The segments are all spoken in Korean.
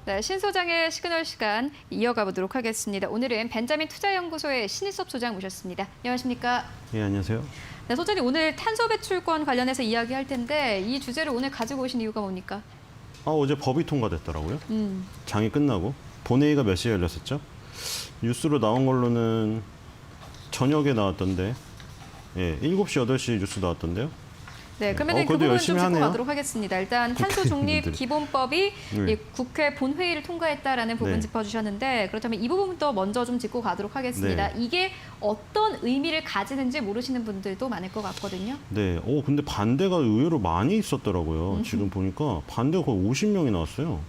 네, 신 소장의 시그널 시간 이어가 보도록 하겠습니다. 오늘은 벤자민 투자연구소의 신일섭 소장 모셨습니다. 안녕하십니까? 예, 안녕하세요. 네, 소장님 오늘 탄소 배출권 관련해서 이야기할 텐데 이 주제를 오늘 가지고 오신 이유가 뭡니까? 어제 법이 통과됐더라고요. 장이 끝나고. 본회의가 몇 시에 열렸었죠? 뉴스로 나온 걸로는 저녁에 나왔던데. 예, 7시, 8시 뉴스 나왔던데요. 네, 그러면 그 그래도 부분 열심히 좀 짚고 하네요. 가도록 하겠습니다. 일단 탄소 중립 기본법이 네. 이 국회 본회의를 통과했다라는 부분 네. 짚어주셨는데 그렇다면 이 부분부터 먼저 좀 짚고 가도록 하겠습니다. 네. 이게 어떤 의미를 가지는지 모르시는 분들도 많을 것 같거든요. 네, 근데 반대가 의외로 많이 있었더라고요. 지금 보니까 반대가 거의 50명이 나왔어요.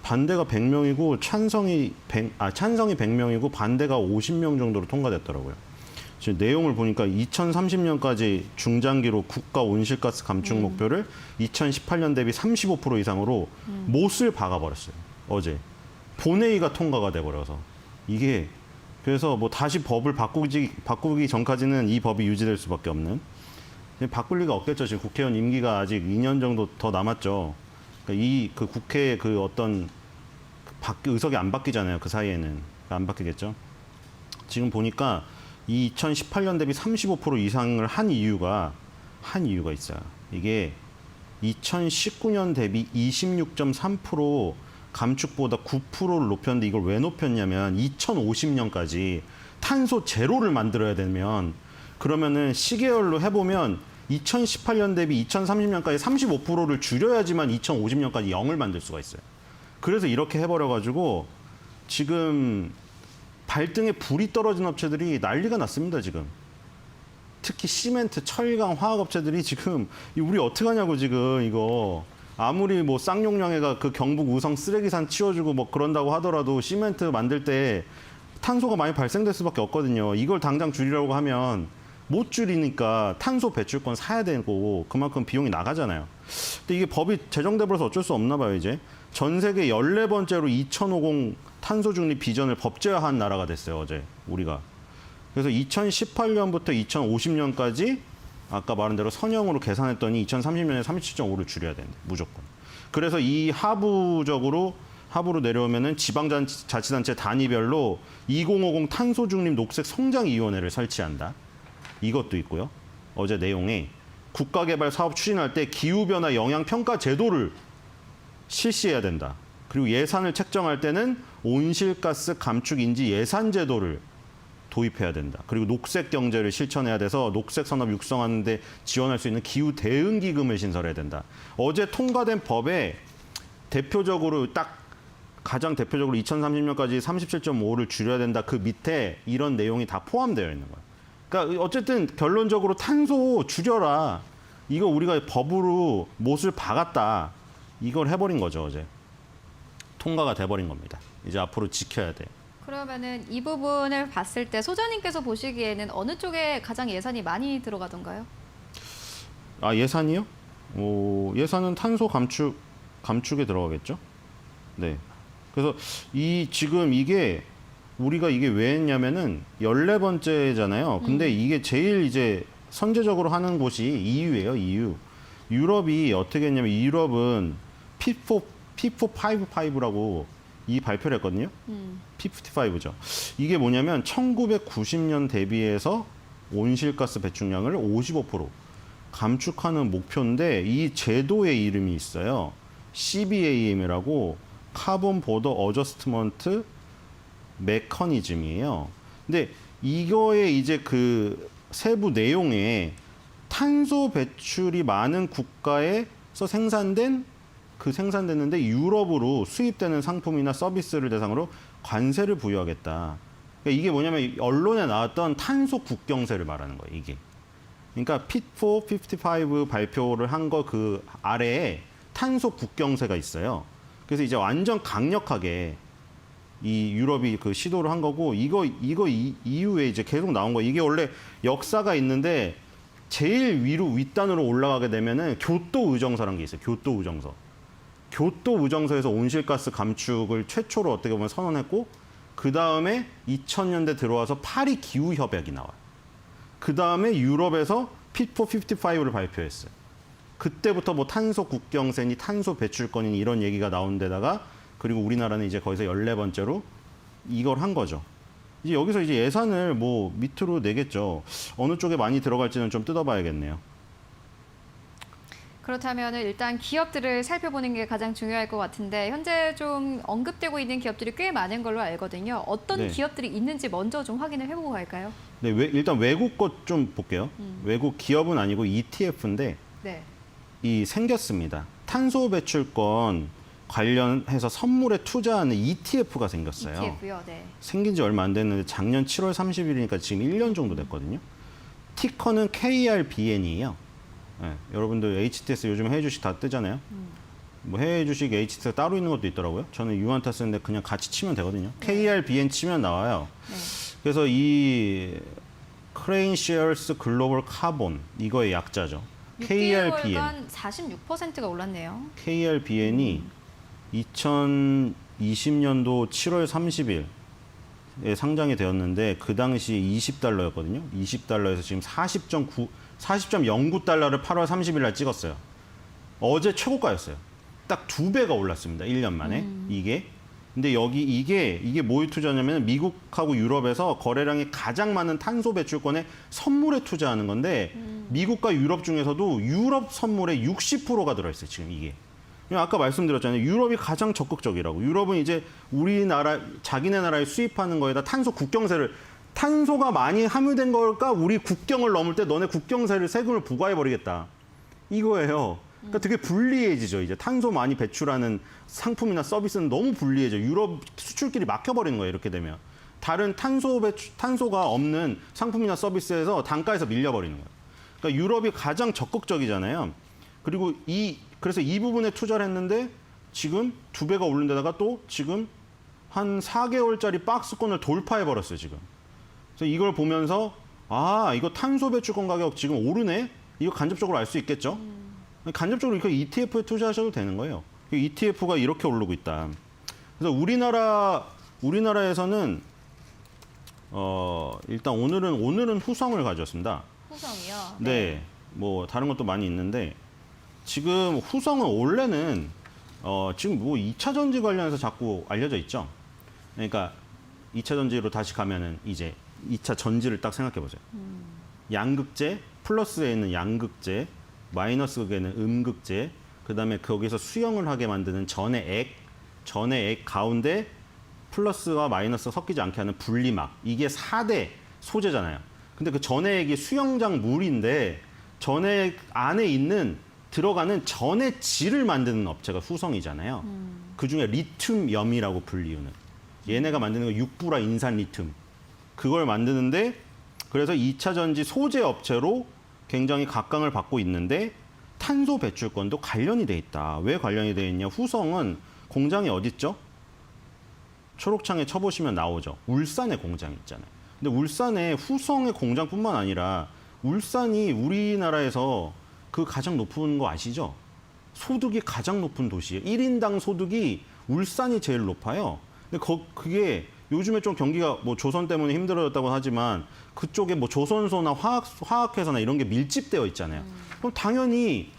반대가 100명이고 찬성이 100명이고 반대가 50명 정도로 통과됐더라고요. 지금 내용을 보니까 2030년까지 중장기로 국가 온실가스 감축 목표를 2018년 대비 35% 이상으로 못을 박아버렸어요. 어제. 본회의가 통과가 돼버려서. 이게 그래서 뭐 다시 법을 바꾸기 전까지는 이 법이 유지될 수밖에 없는. 바꿀 리가 없겠죠. 지금 국회의원 임기가 아직 2년 정도 더 남았죠. 그러니까 그 국회의 그 어떤 의석이 안 바뀌잖아요. 그 사이에는. 안 바뀌겠죠. 지금 보니까 2018년 대비 35% 이상을 한 이유가 있어요. 이게 2019년 대비 26.3% 감축보다 9%를 높였는데 이걸 왜 높였냐면 2050년까지 탄소 제로를 만들어야 되면 그러면은 시계열로 해보면 2018년 대비 2030년까지 35%를 줄여야지만 2050년까지 0을 만들 수가 있어요. 그래서 이렇게 해버려가지고 지금 발등에 불이 떨어진 업체들이 난리가 났습니다, 지금. 특히 시멘트, 철강, 화학업체들이 지금 우리 어떡하냐고 지금 이거. 아무리 뭐 쌍용량회가 그 경북 우성 쓰레기산 치워주고 뭐 그런다고 하더라도 시멘트 만들 때 탄소가 많이 발생될 수밖에 없거든요. 이걸 당장 줄이려고 하면 못 줄이니까 탄소 배출권 사야 되고 그만큼 비용이 나가잖아요. 근데 이게 법이 제정돼 버려서 어쩔 수 없나 봐요, 이제. 전 세계 14번째로 2050 탄소 중립 비전을 법제화한 나라가 됐어요, 어제 우리가. 그래서 2018년부터 2050년까지 아까 말한 대로 선형으로 계산했더니 2030년에 37.5를 줄여야 된대, 무조건. 그래서 이 하부로 내려오면은 지방자치단체 단위별로 2050 탄소 중립 녹색 성장위원회를 설치한다. 이것도 있고요. 어제 내용에 국가개발 사업 추진할 때 기후변화 영향평가 제도를 실시해야 된다. 그리고 예산을 책정할 때는 온실가스 감축 인지 예산 제도를 도입해야 된다. 그리고 녹색 경제를 실천해야 돼서 녹색 산업 육성하는 데 지원할 수 있는 기후 대응 기금을 신설해야 된다. 어제 통과된 법에 가장 대표적으로 2030년까지 37.5를 줄여야 된다. 그 밑에 이런 내용이 다 포함되어 있는 거예요. 그러니까 어쨌든 결론적으로 탄소 줄여라. 이거 우리가 법으로 못을 박았다. 이걸 해버린 거죠, 어제. 통과가 돼버린 겁니다. 이제 앞으로 지켜야 돼요. 그러면은 이 부분을 봤을 때 소장님께서 보시기에는 어느 쪽에 가장 예산이 많이 들어가던가요? 아, 예산이요? 예산은 탄소 감축에 들어가겠죠? 네. 그래서 지금 우리가 이게 왜 했냐면은 14번째잖아요. 근데 이게 제일 이제 선제적으로 하는 곳이 EU예요, EU. 유럽이 어떻게 했냐면 유럽은 P455라고 이 발표를 했거든요. P55죠. 이게 뭐냐면 1990년 대비해서 온실가스 배출량을 55% 감축하는 목표인데 이 제도의 이름이 있어요. CBAM이라고 카본 보더 어저스트먼트 메커니즘이에요. 근데 이거의 이제 그 세부 내용에 탄소 배출이 많은 국가에서 생산됐는데 유럽으로 수입되는 상품이나 서비스를 대상으로 관세를 부여하겠다. 그러니까 이게 뭐냐면 언론에 나왔던 탄소 국경세를 말하는 거예요, 이게. 그러니까 Fit for 55 발표를 한 거 그 아래에 탄소 국경세가 있어요. 그래서 이제 완전 강력하게 이 유럽이 그 시도를 한 거고 이거 이후에 이제 계속 나온 거예요. 이게 원래 역사가 있는데 제일 윗단으로 올라가게 되면은 교토 의정서라는 게 있어요. 교토 의정서. 교토 의정서에서 온실가스 감축을 최초로 어떻게 보면 선언했고 그 다음에 2000년대 들어와서 파리 기후 협약이 나와요. 그 다음에 유럽에서 Fit for 55를 발표했어요. 그때부터 뭐 탄소 국경세니 탄소 배출권이니 이런 얘기가 나온 데다가 그리고 우리나라는 이제 거기서 14번째로 이걸 한 거죠. 이제 여기서 이제 예산을 뭐 밑으로 내겠죠. 어느 쪽에 많이 들어갈지는 좀 뜯어봐야겠네요. 그렇다면 일단 기업들을 살펴보는 게 가장 중요할 것 같은데 현재 좀 언급되고 있는 기업들이 꽤 많은 걸로 알거든요. 어떤 네. 기업들이 있는지 먼저 좀 확인을 해보고 갈까요? 네, 일단 외국 것 좀 볼게요. 외국 기업은 아니고 ETF인데 네. 이 생겼습니다. 탄소 배출권 관련해서 선물에 투자하는 ETF가 생겼어요. ETF요. 네. 생긴 지 얼마 안 됐는데 작년 7월 30일이니까 지금 1년 정도 됐거든요. 티커는 KRBN이에요. 네, 여러분들 HTS 요즘 해외 주식 다 뜨잖아요. 뭐 해외 주식 HTS 따로 있는 것도 있더라고요. 저는 유한타 쓰는데 그냥 같이 치면 되거든요. KRBN 치면 나와요. 네. 그래서 이 크레인시얼스 글로벌 카본 이거의 약자죠. KRBN. 6개월간 46%가 올랐네요. KRBN이 2020년도 7월 30일에 상장이 되었는데 그 당시 20달러였거든요. 20달러에서 지금 40.09달러를 8월 30일 날 찍었어요. 어제 최고가였어요. 딱 2배가 올랐습니다. 1년 만에. 이게. 근데 이게 뭐에 투자냐면 미국하고 유럽에서 거래량이 가장 많은 탄소 배출권에 선물에 투자하는 건데 미국과 유럽 중에서도 유럽 선물의 60%가 들어있어요. 지금 이게. 아까 말씀드렸잖아요. 유럽이 가장 적극적이라고. 유럽은 이제 우리나라, 자기네 나라에 수입하는 거에다 탄소 국경세를 탄소가 많이 함유된 걸까? 우리 국경을 넘을 때 너네 국경세를 세금을 부과해버리겠다. 이거예요. 그러니까 되게 불리해지죠. 이제 탄소 많이 배출하는 상품이나 서비스는 너무 불리해져. 유럽 수출길이 막혀버리는 거예요. 이렇게 되면. 다른 탄소가 없는 상품이나 서비스에서 단가에서 밀려버리는 거예요. 그러니까 유럽이 가장 적극적이잖아요. 그리고 그래서 이 부분에 투자를 했는데 지금 2배가 오른 데다가 또 지금 한 4개월짜리 박스권을 돌파해버렸어요. 지금. 그래서 이걸 보면서 이거 탄소 배출권 가격 지금 오르네? 이거 간접적으로 알 수 있겠죠? 간접적으로 이렇게 ETF에 투자하셔도 되는 거예요. ETF가 이렇게 오르고 있다. 그래서 우리나라에서는 일단 오늘은 후성을 가져왔습니다. 후성이요. 네. 뭐 다른 것도 많이 있는데 지금 후성은 원래는 지금 뭐 2차 전지 관련해서 자꾸 알려져 있죠. 그러니까 2차 전지로 다시 가면은 이제 2차 전지를 딱 생각해 보세요. 양극재, 플러스에 있는 양극재, 마이너스 극에는 음극재, 그다음에 거기서 수용을 하게 만드는 전의 액 가운데 플러스와 마이너스가 섞이지 않게 하는 분리막. 이게 4대 소재잖아요. 근데 그 전의 액이 수영장 물인데 전의 액 안에 들어가는 전의 질을 만드는 업체가 후성이잖아요. 그중에 리튬염이라고 불리우는. 얘네가 만드는 거 육부라 인산 리튬. 그걸 만드는데 그래서 2차 전지 소재 업체로 굉장히 각광을 받고 있는데 탄소 배출권도 관련이 돼 있다. 왜 관련이 돼 있냐? 후성은 공장이 어디 있죠? 초록창에 쳐보시면 나오죠. 울산에 공장이 있잖아요. 근데 울산에 후성의 공장뿐만 아니라 울산이 우리나라에서 그 가장 높은 거 아시죠? 소득이 가장 높은 도시예요. 1인당 소득이 울산이 제일 높아요. 근데 그게 요즘에 좀 경기가 뭐 조선 때문에 힘들어졌다고 하지만 그쪽에 뭐 조선소나 화학회사나 이런 게 밀집되어 있잖아요. 그럼 당연히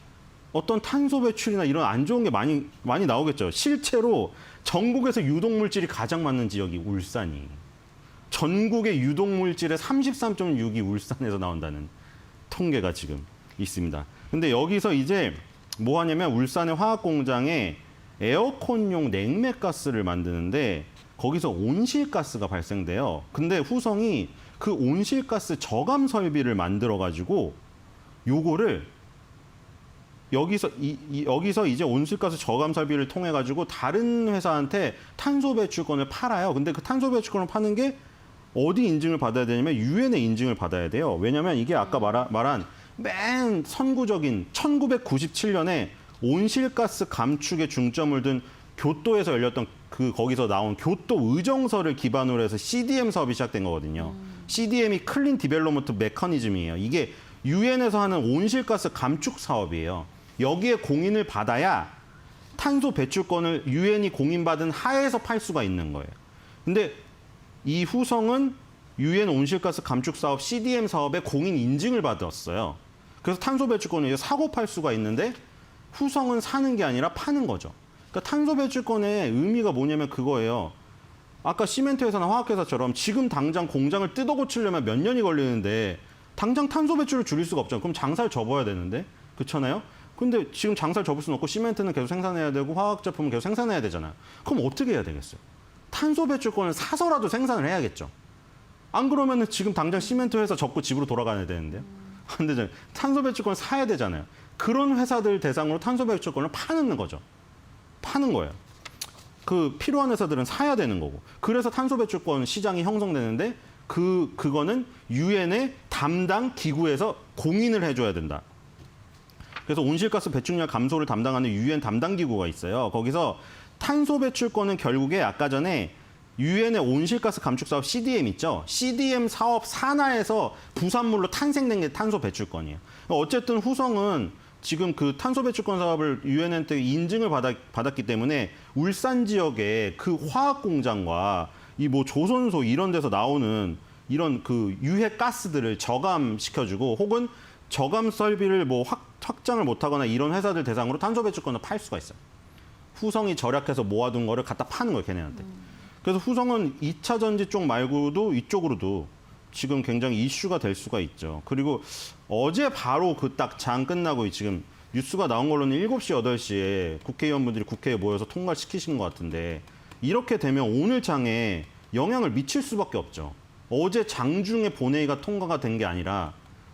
어떤 탄소 배출이나 이런 안 좋은 게 많이 나오겠죠. 실제로 전국에서 유독물질이 가장 많은 지역이 울산이. 전국의 유독물질의 33.6이 울산에서 나온다는 통계가 지금 있습니다. 근데 여기서 이제 뭐 하냐면 울산의 화학공장에 에어컨용 냉매가스를 만드는데 거기서 온실가스가 발생돼요. 근데 후성이 그 온실가스 저감 설비를 만들어가지고 요거를 여기서 이제 온실가스 저감 설비를 통해 가지고 다른 회사한테 탄소 배출권을 팔아요. 근데 그 탄소 배출권을 파는 게 어디 인증을 받아야 되냐면 유엔의 인증을 받아야 돼요. 왜냐면 이게 아까 말한 맨 선구적인 1997년에 온실가스 감축에 중점을 둔 교토에서 열렸던 거기서 나온 교토 의정서를 기반으로 해서 CDM 사업이 시작된 거거든요. CDM이 클린 디벨롭먼트 메커니즘이에요. 이게 유엔에서 하는 온실가스 감축 사업이에요. 여기에 공인을 받아야 탄소 배출권을 유엔이 공인받은 하에서 팔 수가 있는 거예요. 근데 이 후성은 유엔 온실가스 감축 사업 CDM 사업에 공인 인증을 받았어요. 그래서 탄소 배출권을 이제 사고 팔 수가 있는데 후성은 사는 게 아니라 파는 거죠. 그러니까 탄소 배출권의 의미가 뭐냐면 그거예요. 아까 시멘트 회사나 화학 회사처럼 지금 당장 공장을 뜯어 고치려면 몇 년이 걸리는데 당장 탄소 배출을 줄일 수가 없잖아요. 그럼 장사를 접어야 되는데. 그렇잖아요. 근데 지금 장사를 접을 수는 없고 시멘트는 계속 생산해야 되고 화학 제품은 계속 생산해야 되잖아요. 그럼 어떻게 해야 되겠어요? 탄소 배출권을 사서라도 생산을 해야겠죠. 안 그러면은 지금 당장 시멘트 회사 접고 집으로 돌아가야 되는데요. 안 되잖아요. 탄소 배출권을 사야 되잖아요. 그런 회사들 대상으로 탄소 배출권을 파는 거죠. 파는 거예요. 그 필요한 회사들은 사야 되는 거고. 그래서 탄소 배출권 시장이 형성되는데 그거는 유엔의 담당 기구에서 공인을 해줘야 된다. 그래서 온실가스 배출량 감소를 담당하는 유엔 담당 기구가 있어요. 거기서 탄소 배출권은 결국에 아까 전에 유엔의 온실가스 감축 사업 CDM 있죠. CDM 사업 산하에서 부산물로 탄생된 게 탄소 배출권이에요. 어쨌든 후성은 지금 그 탄소 배출권 사업을 유엔한테 인증을 받았기 때문에 울산 지역에 그 화학 공장과 이 뭐 조선소 이런 데서 나오는 이런 그 유해 가스들을 저감시켜주고 혹은 저감 설비를 뭐 확장을 못하거나 이런 회사들 대상으로 탄소 배출권을 팔 수가 있어요. 후성이 절약해서 모아둔 거를 갖다 파는 거예요, 걔네한테. 그래서 후성은 2차 전지 쪽 말고도 이쪽으로도 지금 굉장히 이슈가 될 수가 있죠. 그리고 어제 바로 그 딱 장 끝나고 지금 뉴스가 나온 걸로는 7시, 8시에 국회의원분들이 국회에 모여서 통과를 시키신 것 같은데 이렇게 되면 오늘 장에 영향을 미칠 수밖에 없죠. 어제 장중에 본회의가 통과가 된 게 아니라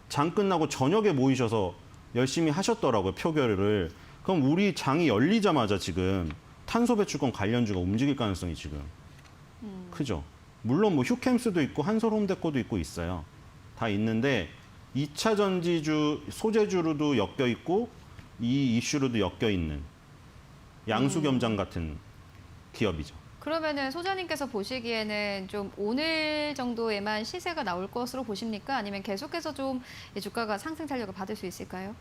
장 끝나고 저녁에 모이셔서 열심히 하셨더라고요, 표결을. 그럼 우리 장이 열리자마자 지금 탄소 배출권 관련주가 움직일 가능성이 지금 크죠. 물론 뭐 휴캠스도 있고 한솔홈데코도 있고 있어요. 다 있는데 2차 전지주 소재주로도 엮여 있고 이 이슈로도 엮여 있는 양수겸장 같은 기업이죠. 그러면은 소장님께서 보시기에는 좀 오늘 정도에만 시세가 나올 것으로 보십니까? 아니면 계속해서 좀 이 주가가 상승 탄력을 받을 수 있을까요?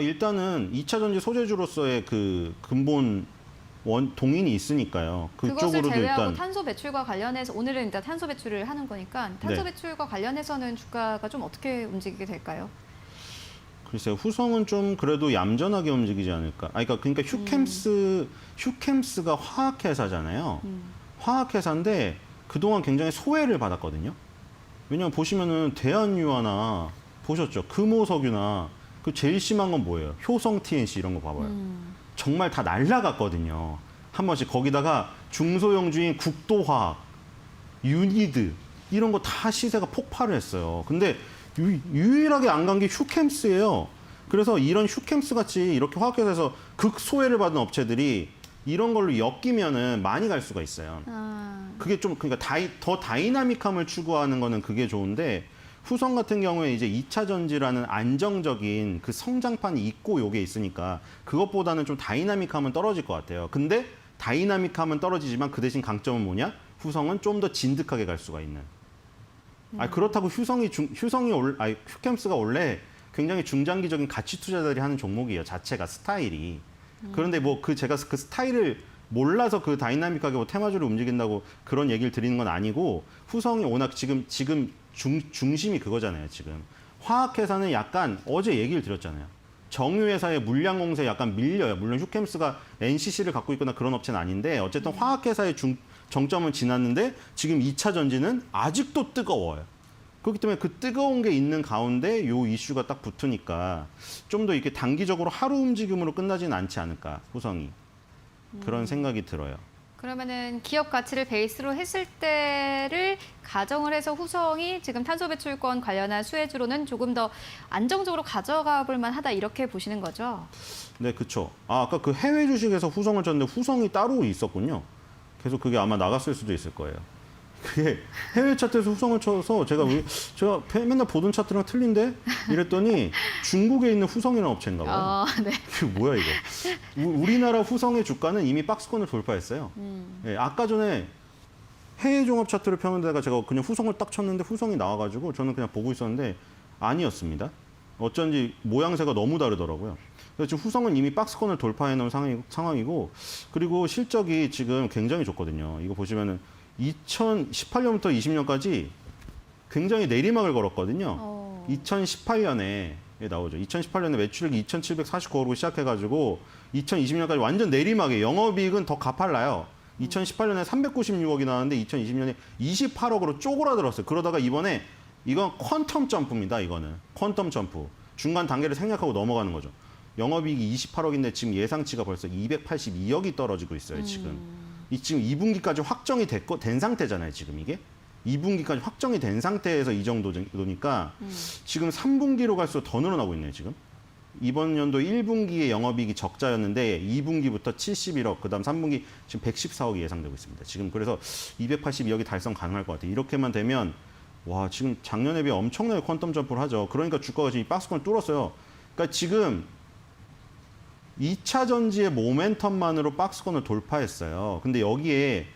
일단은 2차 전지 소재주로서의 그 근본 동인이 있으니까요. 그것을 그쪽으로도 제외하고 일단 탄소 배출과 관련해서 오늘은 일단 탄소 배출을 하는 거니까 탄소 네. 배출과 관련해서는 주가가 좀 어떻게 움직이게 될까요? 글쎄요, 후성은 좀 그래도 얌전하게 움직이지 않을까. 그러니까 휴캠스가 화학회사잖아요. 화학회사인데 그동안 굉장히 소외를 받았거든요. 왜냐면 보시면은 대한유화나 보셨죠? 금호석유나 그 제일 심한 건 뭐예요? 효성 TNC 이런 거 봐봐요. 정말 다 날라갔거든요. 한 번씩 거기다가 중소형주인 국도화학, 유니드 이런 거 다 시세가 폭발을 했어요. 근데 유일하게 안 간 게 휴캠스예요. 그래서 이런 휴캠스 같이 이렇게 화학회사에서 극소외를 받은 업체들이 이런 걸로 엮이면은 많이 갈 수가 있어요. 그게 좀 그러니까 더 다이나믹함을 추구하는 거는 그게 좋은데 후성 같은 경우에 이제 2차 전지라는 안정적인 그 성장판이 있고 요게 있으니까 그것보다는 좀 다이나믹함은 떨어질 것 같아요. 근데 다이나믹함은 떨어지지만 그 대신 강점은 뭐냐? 후성은 좀 더 진득하게 갈 수가 있는. 그렇다고 휴캠스가 원래 굉장히 중장기적인 가치 투자자들이 하는 종목이에요. 자체가 스타일이. 그런데 뭐 제가 그 스타일을 몰라서 그 다이나믹하게 뭐 테마주를 움직인다고 그런 얘기를 드리는 건 아니고 후성이 워낙 지금 중심이 그거잖아요. 지금 화학회사는 약간 어제 얘기를 드렸잖아요. 정유회사의 물량 공세에 약간 밀려요. 물론 휴캠스가 NCC를 갖고 있거나 그런 업체는 아닌데 어쨌든 화학회사의 정점은 지났는데 지금 2차 전지는 아직도 뜨거워요. 그렇기 때문에 그 뜨거운 게 있는 가운데 요 이슈가 딱 붙으니까 좀 더 이렇게 단기적으로 하루 움직임으로 끝나지는 않지 않을까, 후성이. 그런 생각이 들어요. 그러면은 기업 가치를 베이스로 했을 때를 가정을 해서 후성이 지금 탄소 배출권 관련한 수혜주로는 조금 더 안정적으로 가져가 볼 만하다 이렇게 보시는 거죠? 네, 그렇죠. 아까 그 해외 주식에서 후성을 쳤는데 후성이 따로 있었군요. 계속 그게 아마 나갔을 수도 있을 거예요. 그게 해외 차트에서 후성을 쳐서 제가 맨날 보던 차트랑 틀린데 이랬더니 중국에 있는 후성이라는 업체인가 봐요. 네. 그게 뭐야 이거. 우리나라 후성의 주가는 이미 박스권을 돌파했어요. 네, 아까 전에 해외 종합 차트를 펴는 데가 제가 그냥 후성을 딱 쳤는데 후성이 나와가지고 저는 그냥 보고 있었는데 아니었습니다. 어쩐지 모양새가 너무 다르더라고요. 그래서 지금 후성은 이미 박스권을 돌파해 놓은 상황이고 그리고 실적이 지금 굉장히 좋거든요. 이거 보시면은 2018년부터 20년까지 굉장히 내리막을 걸었거든요. 2018년에 나오죠. 2018년에 매출액이 2,749억으로 시작해가지고 2020년까지 완전 내리막에 영업이익은 더 가팔라요. 2018년에 396억이 나왔는데 2020년에 28억으로 쪼그라들었어요. 그러다가 이번에 이건 퀀텀 점프입니다. 이거는 퀀텀 점프. 중간 단계를 생략하고 넘어가는 거죠. 영업이익이 28억인데 지금 예상치가 벌써 282억이 떨어지고 있어요. 지금. 지금 2분기까지 확정이 된 상태잖아요. 지금 이게. 2분기까지 확정이 된 상태에서 이 정도니까 지금 3분기로 갈수록 더 늘어나고 있네요. 지금. 이번 연도 1분기에 영업이익이 적자였는데 2분기부터 71억, 그다음 3분기 지금 114억이 예상되고 있습니다. 지금 그래서 282억이 달성 가능할 것 같아요. 이렇게만 되면 와 지금 작년에 비해 엄청나게 퀀텀 점프를 하죠. 그러니까 주가가 지금 이 박스권을 뚫었어요. 그러니까 지금 2차 전지의 모멘텀만으로 박스권을 돌파했어요. 근데 여기에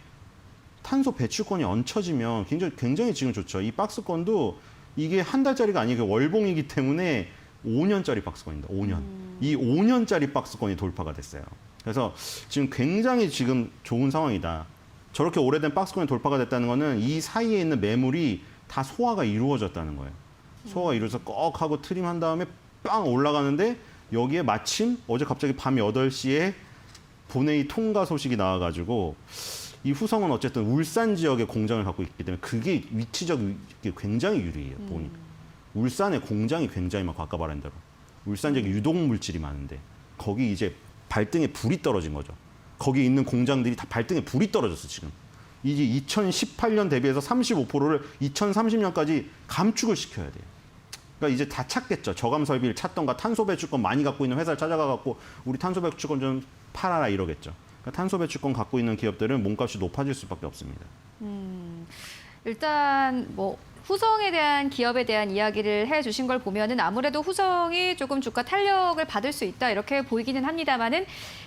탄소 배출권이 얹혀지면 굉장히 지금 좋죠. 이 박스권도 이게 한 달짜리가 아니고 월봉이기 때문에 5년짜리 박스권입니다. 5년. 이 5년짜리 박스권이 돌파가 됐어요. 그래서 지금 굉장히 지금 좋은 상황이다. 저렇게 오래된 박스권이 돌파가 됐다는 거는 이 사이에 있는 매물이 다 소화가 이루어졌다는 거예요. 소화가 이루어져서 꺽 하고 트림한 다음에 빵 올라가는데 여기에 마침 어제 갑자기 밤 8시에 본회의 통과 소식이 나와가지고 이 후성은 어쨌든 울산 지역에 공장을 갖고 있기 때문에 그게 위치적 굉장히 유리해요. 보니까. 울산에 공장이 굉장히 많고 아까 말한 대로 울산 지역에 유독 물질이 많은데 거기 이제 발등에 불이 떨어진 거죠. 거기 있는 공장들이 다 발등에 불이 떨어졌어 지금. 이제 2018년 대비해서 35%를 2030년까지 감축을 시켜야 돼요. 그러니까 이제 다 찾겠죠. 저감 설비를 찾던가 탄소 배출권 많이 갖고 있는 회사를 찾아가 갖고 우리 탄소 배출권 좀 팔아라 이러겠죠. 그러니까 탄소 배출권 갖고 있는 기업들은 몸값이 높아질 수밖에 없습니다. 일단 뭐 후성에 대한 기업에 대한 이야기를 해주신 걸 보면은 아무래도 후성이 조금 주가 탄력을 받을 수 있다 이렇게 보이기는 합니다만은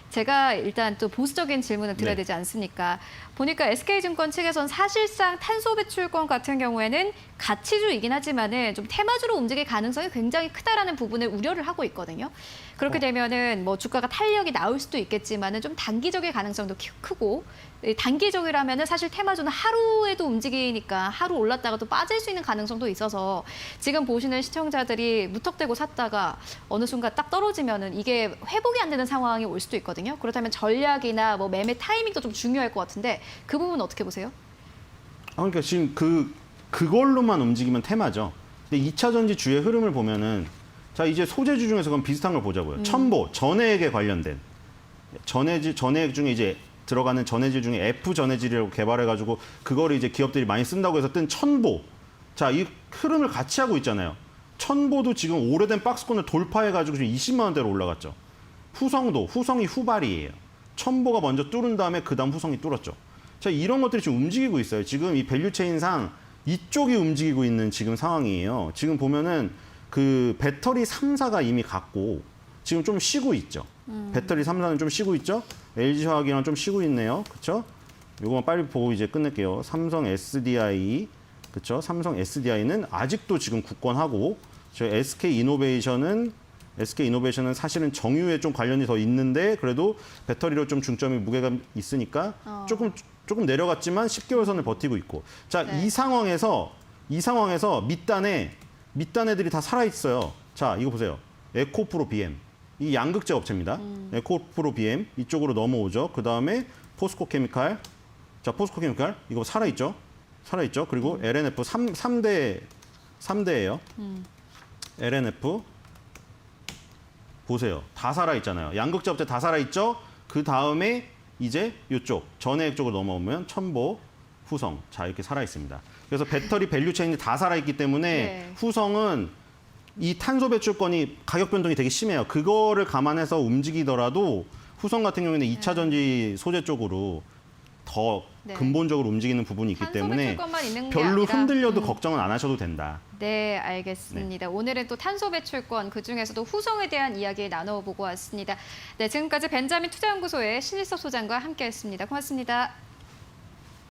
제가 일단 또 보수적인 질문을 드려야 되지 않습니까? 보니까 SK증권 측에선 사실상 탄소 배출권 같은 경우에는 가치주이긴 하지만은 좀 테마주로 움직일 가능성이 굉장히 크다라는 부분을 우려를 하고 있거든요. 그렇게 되면은 뭐 주가가 탄력이 나올 수도 있겠지만은 좀 단기적일 가능성도 크고 단기적이라면은 사실 테마주는 하루에도 움직이니까 하루 올랐다가 또 빠질 수 있는 가능성도 있어서 지금 보시는 시청자들이 무턱대고 샀다가 어느 순간 딱 떨어지면은 이게 회복이 안 되는 상황이 올 수도 있거든요. 그렇다면 전략이나 뭐 매매 타이밍도 좀 중요할 것 같은데 그 부분 어떻게 보세요? 그러니까 지금 그걸로만 움직이면 테마죠. 근데 2차 전지 주의 흐름을 보면은 자 이제 소재주 중에서 그럼 비슷한 걸 보자고요. 첨보, 전해액에 관련된 전해액 중에 이제 들어가는 전해질 중에 F 전해질이라고 개발해가지고 그거를 이제 기업들이 많이 쓴다고 해서 뜬 첨보. 자, 이 흐름을 같이 하고 있잖아요. 첨보도 지금 오래된 박스권을 돌파해가지고 지금 20만 원대로 올라갔죠. 후성이 후발이에요. 첨보가 먼저 뚫은 다음에 그다음 후성이 뚫었죠. 자, 이런 것들이 지금 움직이고 있어요. 지금 이 밸류체인상 이쪽이 움직이고 있는 지금 상황이에요. 지금 보면은 그 배터리 3사가 이미 갔고 지금 좀 쉬고 있죠. 배터리 3사는 좀 쉬고 있죠. LG화학이랑 좀 쉬고 있네요. 그렇죠? 요거만 빨리 보고 이제 끝낼게요. 삼성 SDI, 그렇죠? 삼성 SDI는 아직도 지금 굳건하고 저 SK이노베이션은 사실은 정유에 좀 관련이 더 있는데 그래도 배터리로 좀 중점이 무게감 있으니까 조금 내려갔지만 10개월 선을 버티고 있고. 자, 이 상황에서 밑단애들이 다 살아 있어요. 자, 이거 보세요. 에코프로 BM. 이 양극재 업체입니다. 에코프로 BM 이쪽으로 넘어오죠. 그다음에 포스코 케미칼. 자, 포스코 케미칼 이거 살아 있죠. 그리고 LNF 3대예요. LNF 보세요. 다 살아 있잖아요. 양극재 업체 다 살아 있죠. 그다음에 이제 이쪽 전해액 쪽으로 넘어오면 첨보, 후성. 자, 이렇게 살아 있습니다. 그래서 배터리 밸류체인이 다 살아 있기 때문에 후성은 이 탄소 배출권이 가격 변동이 되게 심해요. 그거를 감안해서 움직이더라도 후성 같은 경우에는 2차 전지 소재 쪽으로 더 근본적으로 움직이는 부분이 있기 때문에 별로 흔들려도 걱정은 안 하셔도 된다. 네, 알겠습니다. 오늘은 또 탄소 배출권 그중에서도 후성에 대한 이야기 나눠보고 왔습니다. 네, 지금까지 벤자민 투자연구소의 신일섭 소장과 함께했습니다. 고맙습니다.